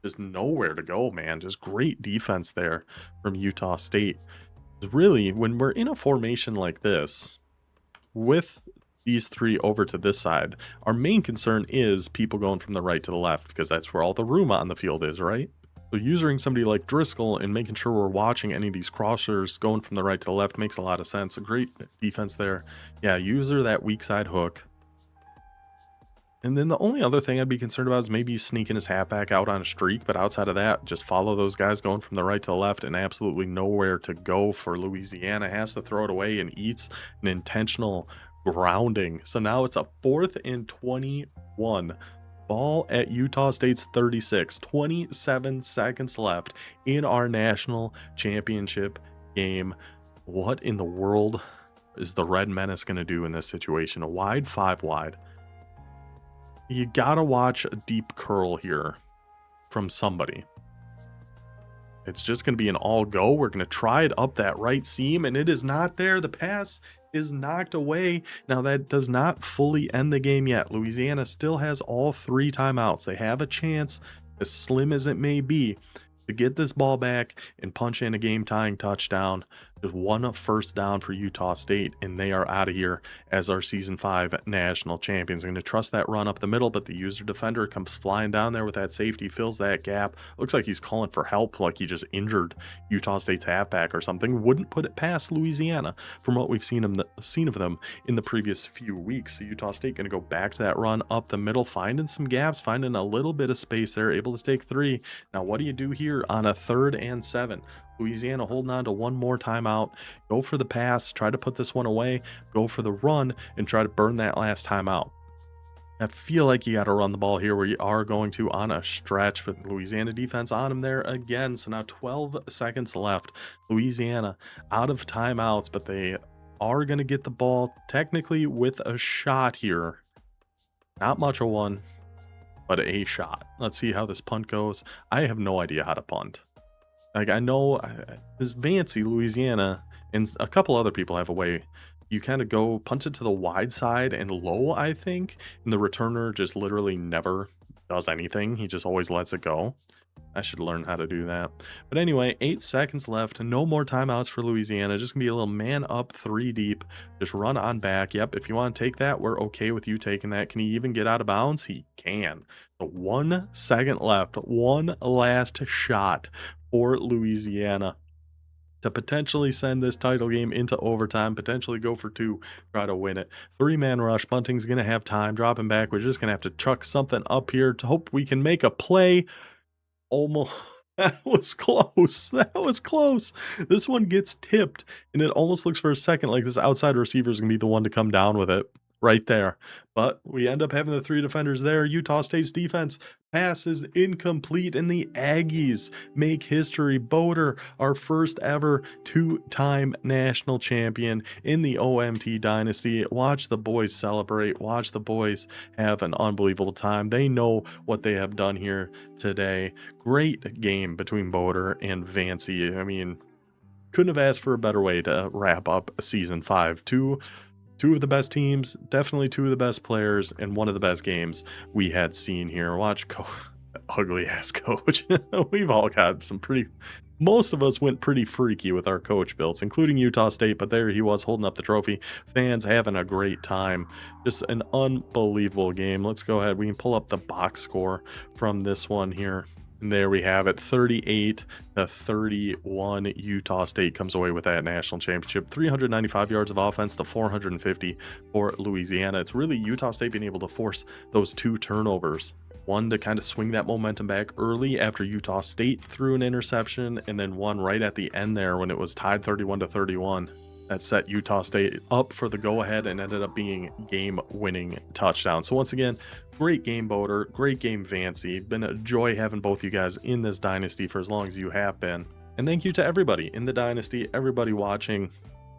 [SPEAKER 1] Just nowhere to go, man. Just great defense there from Utah State. Really, when we're in a formation like this, with these 3 over to this side, our main concern is people going from the right to the left, because that's where all the room on the field is, right? So using somebody like Driscoll and making sure we're watching any of these crossers going from the right to the left makes a lot of sense. A great defense there. Yeah, user that weak side hook. And then the only other thing I'd be concerned about is maybe sneaking his halfback out on a streak, but outside of that, just follow those guys going from the right to the left, and absolutely nowhere to go for Louisiana. Has to throw it away and eats an intentional grounding. So now it's a 4th and 21. Ball at Utah State's 36. 27 seconds left in our national championship game. What in the world is the Red Menace going to do in this situation? A wide 5 wide. You gotta watch a deep curl here from somebody. It's just going to be an all go. We're going to try it up that right seam, and it is not there. The pass is knocked away. Now, that does not fully end the game yet. Louisiana still has all 3 timeouts. They have a chance, as slim as it may be, to get this ball back and punch in a game-tying touchdown. Just 1 first down for Utah State, and they are out of here as our Season 5 national champions. I'm going to trust that run up the middle, but the user defender comes flying down there with that safety, fills that gap. Looks like he's calling for help, like he just injured Utah State's halfback or something. Wouldn't put it past Louisiana from what we've seen of them in the previous few weeks. So Utah State going to go back to that run up the middle, finding some gaps, finding a little bit of space there, able to take 3. Now, what do you do here on a 3rd and 7? Louisiana holding on to 1 more timeout. Go for the pass, try to put this one away, go for the run, and try to burn that last timeout. I feel like you got to run the ball here where you are going to on a stretch, but Louisiana defense on him there again. So now 12 seconds left. Louisiana out of timeouts, but they are going to get the ball technically with a shot here. Not much of one, but a shot. Let's see how this punt goes. I have no idea how to punt. Like, I know this Vancy, Louisiana, and a couple other people have a way. You kind of go punt it to the wide side and low, I think, and the returner just literally never does anything. He just always lets it go. I should learn how to do that. But anyway, 8 seconds left. No more timeouts for Louisiana. Just going to be a little man up 3 deep. Just run on back. Yep, if you want to take that, we're okay with you taking that. Can he even get out of bounds? He can. So 1 second left. One last shot for Louisiana to potentially send this title game into overtime, potentially go for two, try to win it. Three-man rush. Bunting's going to have time. Dropping back. We're just going to have to chuck something up here to hope we can make a play. Almost. That was close. That was close. This one gets tipped, and it almost looks for a second like this outside receiver is going to be the one to come down with it right there. But we end up having the three defenders there. Utah State's defense pass is incomplete, and the Aggies make history. Boater, our first ever two-time national champion in the OMT Dynasty. Watch the boys celebrate. Watch the boys have an unbelievable time. They know what they have done here today. Great game between Boater and Vancy. I mean, couldn't have asked for a better way to wrap up season 5. Two of the best teams, definitely two of the best players, and one of the best games we had seen here. Watch ugly ass coach. We've all got some most of us went pretty freaky with our coach builds, including Utah State, but there he was holding up the trophy. Fans having a great time. Just an unbelievable game. Let's go ahead. We can pull up the box score from this one here. And there we have it, 38-31. Utah State comes away with that national championship. 395 yards of offense to 450 for Louisiana. It's really Utah State being able to force those two turnovers. One to kind of swing that momentum back early after Utah State threw an interception, and then one right at the end there when it was tied 31-31. That set Utah State up for the go-ahead and ended up being game-winning touchdown. So once again, great game, Boater. Great game, Vancy. Been a joy having both you guys in this dynasty for as long as you have been. And thank you to everybody in the dynasty, everybody watching.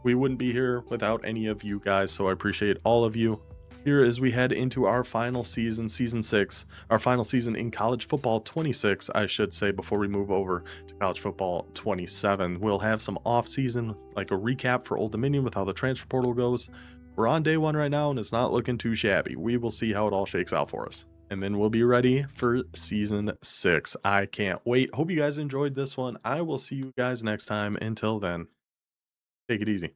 [SPEAKER 1] We wouldn't be here without any of you guys, so I appreciate all of you. Here as we head into our final season, season 6, our final season in college football 26, I should say, before we move over to college football 27. We'll have some off-season, like a recap for Old Dominion with how the transfer portal goes. We're on day 1 right now, and it's not looking too shabby. We will see how it all shakes out for us. And then we'll be ready for season 6. I can't wait. Hope you guys enjoyed this one. I will see you guys next time. Until then, take it easy.